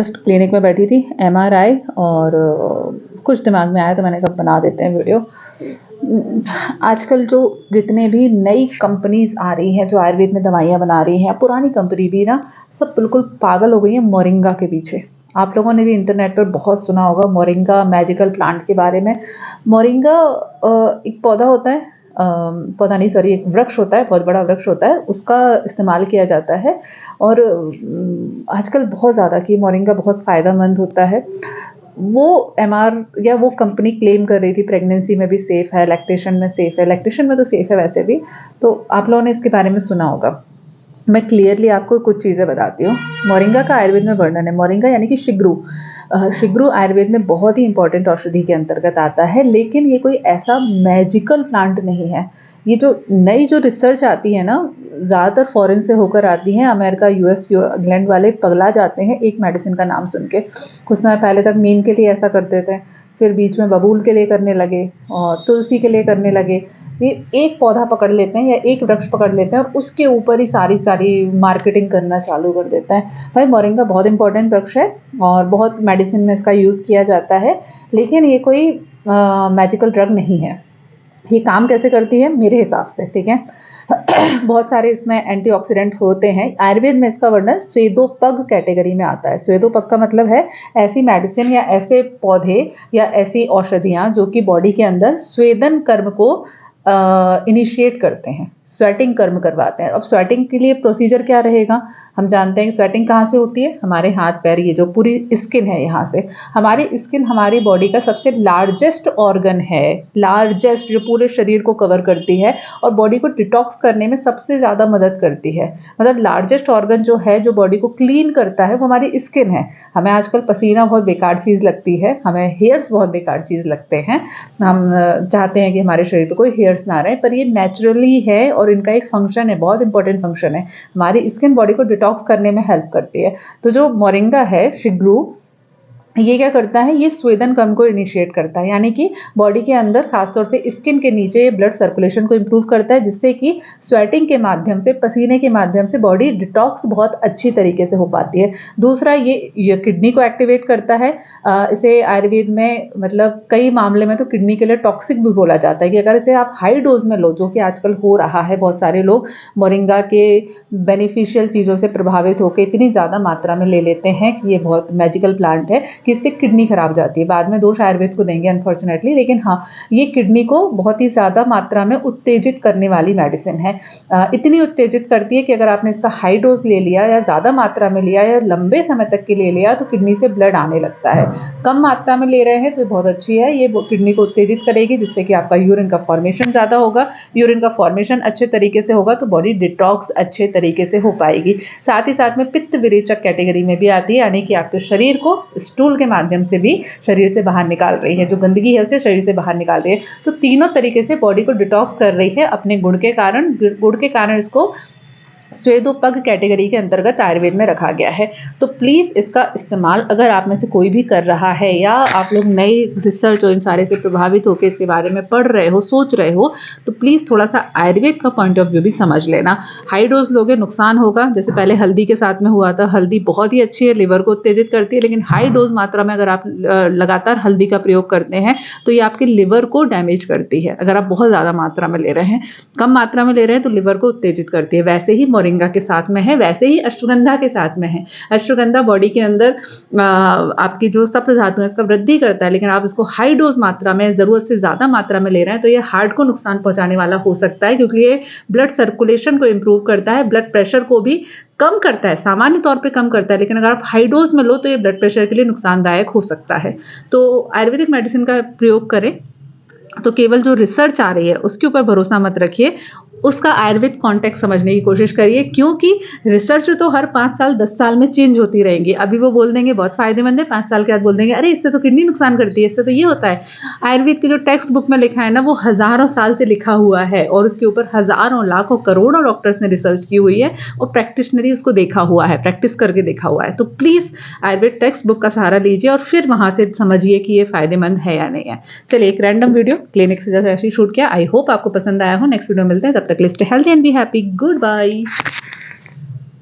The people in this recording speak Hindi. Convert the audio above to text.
जस्ट क्लिनिक में बैठी थी, एमआरआई, और कुछ दिमाग में आया तो मैंने कहा बना देते हैं वीडियो। आजकल जो जितने भी नई कंपनीज आ रही हैं जो आयुर्वेद में दवाइयाँ बना रही हैं, पुरानी कंपनी भी ना, सब बिल्कुल पागल हो गई हैं मोरिंगा के पीछे। आप लोगों ने भी इंटरनेट पर बहुत सुना होगा मोरिंगा मैजिकल प्लांट के बारे में। मोरिंगा एक पौधा होता है, पौधा नहीं सॉरी, एक वृक्ष होता है, बहुत बड़ा वृक्ष होता है, उसका इस्तेमाल किया जाता है। और आजकल बहुत ज़्यादा कि मोरिंगा बहुत फ़ायदेमंद होता है। वो एमआर या वो कंपनी क्लेम कर रही थी प्रेगनेंसी में भी सेफ़ है, लैक्टेशन में सेफ़ है, लैक्टेशन में तो सेफ़ है वैसे भी। तो आप लोगों ने इसके बारे में सुना होगा। मैं क्लियरली आपको कुछ चीज़ें बताती हूँ। मोरिंगा का आयुर्वेद में वर्णन है। मोरिंगा यानी कि शिग्रू। शिग्रू आयुर्वेद में बहुत ही इंपॉर्टेंट औषधि के अंतर्गत आता है, लेकिन ये कोई ऐसा मैजिकल प्लांट नहीं है। ये जो नई जो रिसर्च आती है ना, ज़्यादातर फॉरेन से होकर आती हैं। अमेरिका, यूएस, इंग्लैंड वाले पगला जाते हैं एक मेडिसिन का नाम सुन के। कुछ समय पहले तक नीम के लिए ऐसा करते थे, फिर बीच में बबूल के लिए करने लगे और तुलसी के लिए करने लगे। ये एक पौधा पकड़ लेते हैं या एक वृक्ष पकड़ लेते हैं और उसके ऊपर ही सारी मार्केटिंग करना चालू कर देते हैं। भाई मोरिंगा बहुत इंपॉर्टेंट वृक्ष है और बहुत मेडिसिन में इसका यूज़ किया जाता है, लेकिन ये कोई मैजिकल ड्रग नहीं है। ये काम कैसे करती है मेरे हिसाब से, ठीक है। बहुत सारे इसमें एंटीऑक्सीडेंट होते हैं। आयुर्वेद में इसका वर्णन स्वेदोपग कैटेगरी में आता है। स्वेदोपग का मतलब है ऐसी मेडिसिन या ऐसे पौधे या ऐसी औषधियाँ जो कि बॉडी के अंदर स्वेदन कर्म को इनिशिएट करते हैं, स्वेटिंग कर्म करवाते हैं। अब स्वेटिंग के लिए प्रोसीजर क्या रहेगा, हम जानते हैं कि स्वेटिंग कहाँ से होती है, हमारे हाथ पैर, ये जो पूरी स्किन है यहाँ से। हमारी स्किन हमारी बॉडी का सबसे लार्जेस्ट ऑर्गन है, लार्जेस्ट, जो पूरे शरीर को कवर करती है और बॉडी को डिटॉक्स करने में सबसे ज़्यादा मदद करती है। मतलब लार्जेस्ट ऑर्गन जो है, जो बॉडी को क्लीन करता है, वो हमारी स्किन है। हमें आजकल पसीना बहुत बेकार चीज़ लगती है, हमें हेयर्स बहुत बेकार चीज़ लगते हैं। हम चाहते हैं कि हमारे शरीर पर कोई हेयर्स ना रहे, पर ये नेचुरली है और इनका एक फंक्शन है, बहुत इंपॉर्टेंट फंक्शन है। हमारी स्किन बॉडी को डिटॉक्स करने में हेल्प करती है। तो जो मोरिंगा है, शिग्रू, ये क्या करता है, ये स्वेदन कर्म को इनिशिएट करता है, यानी कि बॉडी के अंदर खासतौर से स्किन के नीचे ये ब्लड सर्कुलेशन को इम्प्रूव करता है, जिससे कि स्वेटिंग के माध्यम से, पसीने के माध्यम से बॉडी डिटॉक्स बहुत अच्छी तरीके से हो पाती है। दूसरा, ये किडनी को एक्टिवेट करता है। इसे आयुर्वेद में मतलब कई मामले में तो किडनी के लिए टॉक्सिक भी बोला जाता है कि अगर इसे आप हाई डोज में लो, जो कि आजकल हो रहा है, बहुत सारे लोग मोरिंगा के बेनिफिशियल चीज़ों से प्रभावित होकर इतनी ज़्यादा मात्रा में ले लेते हैं कि ये बहुत मैजिकल प्लांट है कि इससे किडनी खराब जाती है। बाद में दोष आयुर्वेद को देंगे अनफॉर्चुनेटली, लेकिन हाँ, ये किडनी को बहुत ही ज़्यादा मात्रा में उत्तेजित करने वाली मेडिसिन है। इतनी उत्तेजित करती है कि अगर आपने इसका हाई डोज ले लिया या ज़्यादा मात्रा में लिया या लंबे समय तक के ले लिया तो किडनी से ब्लड आने लगता है। कम मात्रा में ले रहे हैं तो बहुत अच्छी है, ये किडनी को उत्तेजित करेगी, जिससे कि आपका यूरिन का फॉर्मेशन ज़्यादा होगा। यूरिन का फॉर्मेशन अच्छे तरीके से होगा तो बॉडी डिटॉक्स अच्छे तरीके से हो पाएगी। साथ ही साथ में पित्त विरेचक कैटेगरी में भी आती है, यानी कि आपके शरीर को स्टूल के माध्यम से भी शरीर से बाहर निकाल रही है, जो गंदगी है उसे शरीर से बाहर निकाल रही है। तो तीनों तरीके से बॉडी को डिटॉक्स कर रही है अपने गुण के कारण इसको स्वेदोपग कैटेगरी के अंतर्गत आयुर्वेद में रखा गया है। तो प्लीज़ इसका इस्तेमाल अगर आप में से कोई भी कर रहा है या आप लोग नई रिसर्च और इन सारे से प्रभावित होकर इसके बारे में पढ़ रहे हो, सोच रहे हो, तो प्लीज़ थोड़ा सा आयुर्वेद का पॉइंट ऑफ व्यू भी समझ लेना। हाई डोज लोगे नुकसान होगा, जैसे पहले हल्दी के साथ में हुआ था। हल्दी बहुत ही अच्छी है, लिवर को उत्तेजित करती है, लेकिन हाई डोज मात्रा में अगर आप लगातार हल्दी का प्रयोग करते हैं तो ये आपके लिवर को डैमेज करती है। अगर आप बहुत ज़्यादा मात्रा में ले रहे हैं, कम मात्रा में ले रहे हैं तो लिवर को उत्तेजित करती है। वैसे ही मोरिंगा के साथ में है, वैसे ही अश्वगंधा के साथ में है। अश्वगंधा बॉडी के अंदर आपकी जो सप्त धातु है इसका वृद्धि करता है, लेकिन आप इसको हाई डोज मात्रा में, ज़रूरत से ज़्यादा मात्रा में ले रहे हैं तो ये हार्ट को नुकसान पहुंचाने वाला हो सकता है, क्योंकि ये ब्लड सर्कुलेशन को इम्प्रूव करता है, ब्लड प्रेशर को भी कम करता है, सामान्य तौर पे कम करता है, लेकिन अगर आप हाई डोज में लो तो ये ब्लड प्रेशर के लिए नुकसानदायक हो सकता है। तो आयुर्वेदिक मेडिसिन का प्रयोग करें तो केवल जो रिसर्च आ रही है उसके ऊपर भरोसा मत रखिए, उसका आयुर्वेद कॉन्टेक्स्ट समझने की कोशिश करिए, क्योंकि रिसर्च तो हर 5 साल 10 साल में चेंज होती रहेंगी। अभी वो बोल देंगे बहुत फायदेमंद है, 5 साल के बाद बोल देंगे अरे इससे तो किडनी नुकसान करती है, इससे तो ये होता है। आयुर्वेद की जो टेक्स्ट बुक में लिखा है ना, वो हज़ारों साल से लिखा हुआ है और उसके ऊपर हज़ारों लाखों करोड़ों डॉक्टर्स ने रिसर्च की हुई है और प्रैक्टिशनरी उसको देखा हुआ है, प्रैक्टिस करके देखा हुआ है। तो प्लीज़ आयुर्वेद टेक्स्ट बुक का सहारा लीजिए और फिर वहाँ से समझिए कि ये फायदेमंद है या नहीं है। चलिए, एक रैंडम वीडियो क्लिनिक से जैसे ऐसे ही शूट किया, आई होप आपको पसंद आया हो। नेक्स्ट वीडियो मिलते हैं, तब तक के लिए stay healthy and be happy. Good bye.